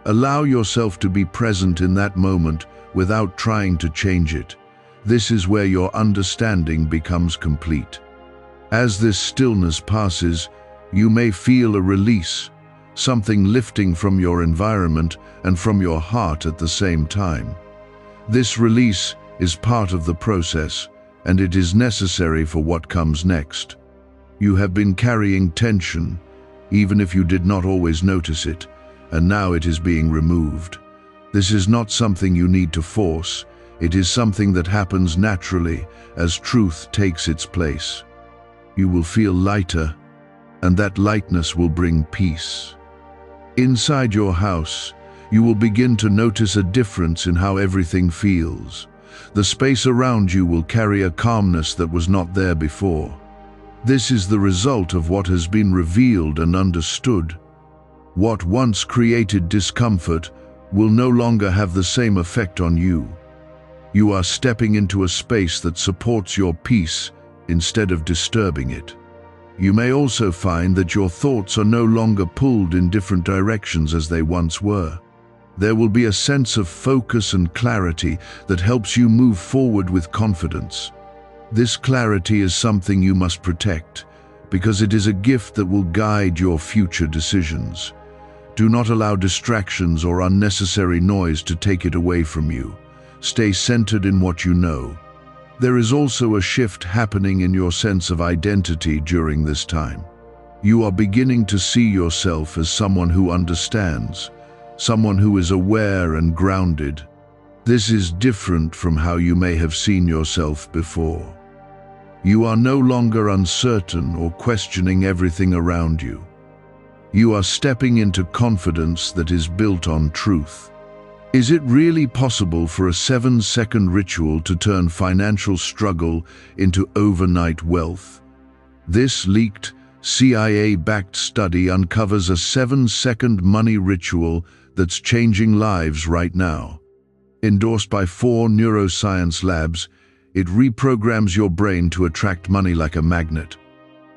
Allow yourself to be present in that moment without trying to change it. This is where your understanding becomes complete. As this stillness passes, you may feel a release, something lifting from your environment and from your heart at the same time. This release is part of the process, and it is necessary for what comes next. You have been carrying tension, even if you did not always notice it, and now it is being removed. This is not something you need to force, it is something that happens naturally as truth takes its place. You will feel lighter, and that lightness will bring peace. Inside your house, you will begin to notice a difference in how everything feels. The space around you will carry a calmness that was not there before. This is the result of what has been revealed and understood. What once created discomfort will no longer have the same effect on you. You are stepping into a space that supports your peace instead of disturbing it. You may also find that your thoughts are no longer pulled in different directions as they once were. There will be a sense of focus and clarity that helps you move forward with confidence. This clarity is something you must protect, because it is a gift that will guide your future decisions. Do not allow distractions or unnecessary noise to take it away from you. Stay centered in what you know. There is also a shift happening in your sense of identity during this time. You are beginning to see yourself as someone who understands, someone who is aware and grounded. This is different from how you may have seen yourself before. You are no longer uncertain or questioning everything around you. You are stepping into confidence that is built on truth. Is it really possible for a 7-second ritual to turn financial struggle into overnight wealth? This leaked, CIA-backed study uncovers a 7-second money ritual that's changing lives right now. Endorsed by 4 neuroscience labs, it reprograms your brain to attract money like a magnet.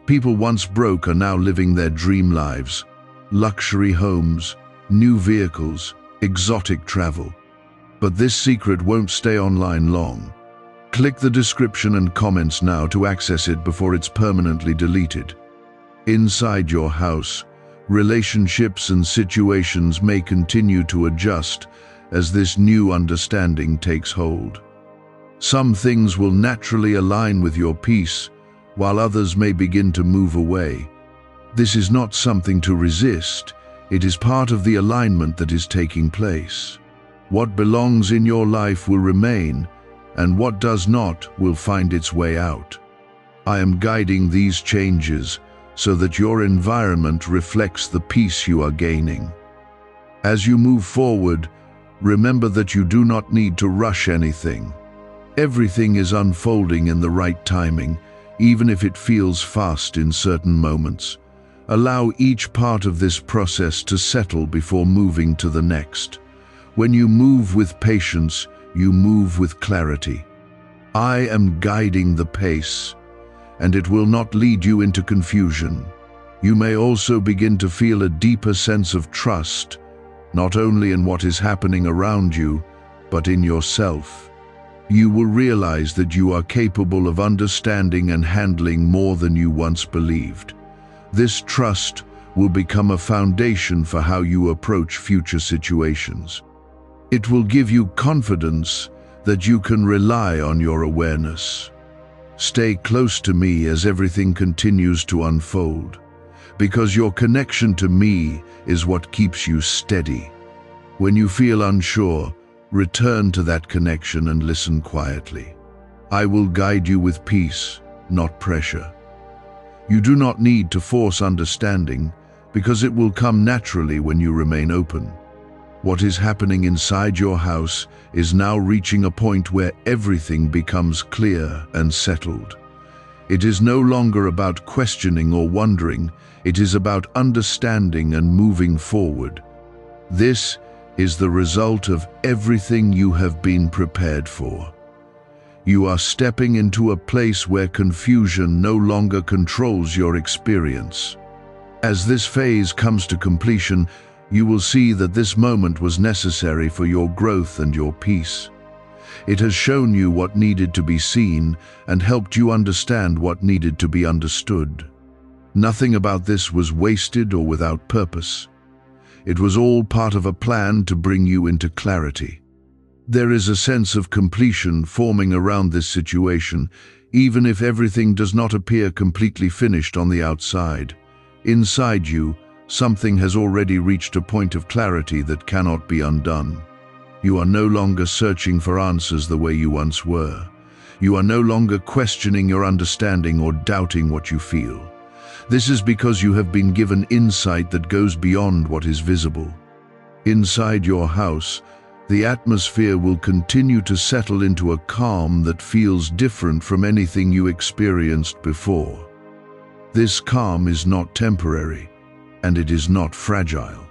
People once broke are now living their dream lives. Luxury homes, new vehicles, exotic travel. But this secret won't stay online long. Click the description and comments now to access it before it's permanently deleted. Inside your house, relationships and situations may continue to adjust as this new understanding takes hold. Some things will naturally align with your peace, while others may begin to move away. This is not something to resist, it is part of the alignment that is taking place. What belongs in your life will remain, and what does not will find its way out. I am guiding these changes so that your environment reflects the peace you are gaining. As you move forward, remember that you do not need to rush anything. Everything is unfolding in the right timing, even if it feels fast in certain moments. Allow each part of this process to settle before moving to the next. When you move with patience, you move with clarity. I am guiding the pace, and it will not lead you into confusion. You may also begin to feel a deeper sense of trust, not only in what is happening around you, but in yourself. You will realize that you are capable of understanding and handling more than you once believed. This trust will become a foundation for how you approach future situations. It will give you confidence that you can rely on your awareness. Stay close to me as everything continues to unfold, because your connection to me is what keeps you steady. When you feel unsure, return to that connection and listen quietly. I will guide you with peace, not pressure. You do not need to force understanding, because it will come naturally when you remain open. What is happening inside your house is now reaching a point where everything becomes clear and settled. It is no longer about questioning or wondering, it is about understanding and moving forward. This is the result of everything you have been prepared for. You are stepping into a place where confusion no longer controls your experience. As this phase comes to completion, you will see that this moment was necessary for your growth and your peace. It has shown you what needed to be seen and helped you understand what needed to be understood. Nothing about this was wasted or without purpose. It was all part of a plan to bring you into clarity. There is a sense of completion forming around this situation, even if everything does not appear completely finished on the outside. Inside you, something has already reached a point of clarity that cannot be undone. You are no longer searching for answers the way you once were. You are no longer questioning your understanding or doubting what you feel. This is because you have been given insight that goes beyond what is visible. Inside your house, the atmosphere will continue to settle into a calm that feels different from anything you experienced before. This calm is not temporary, and it is not fragile.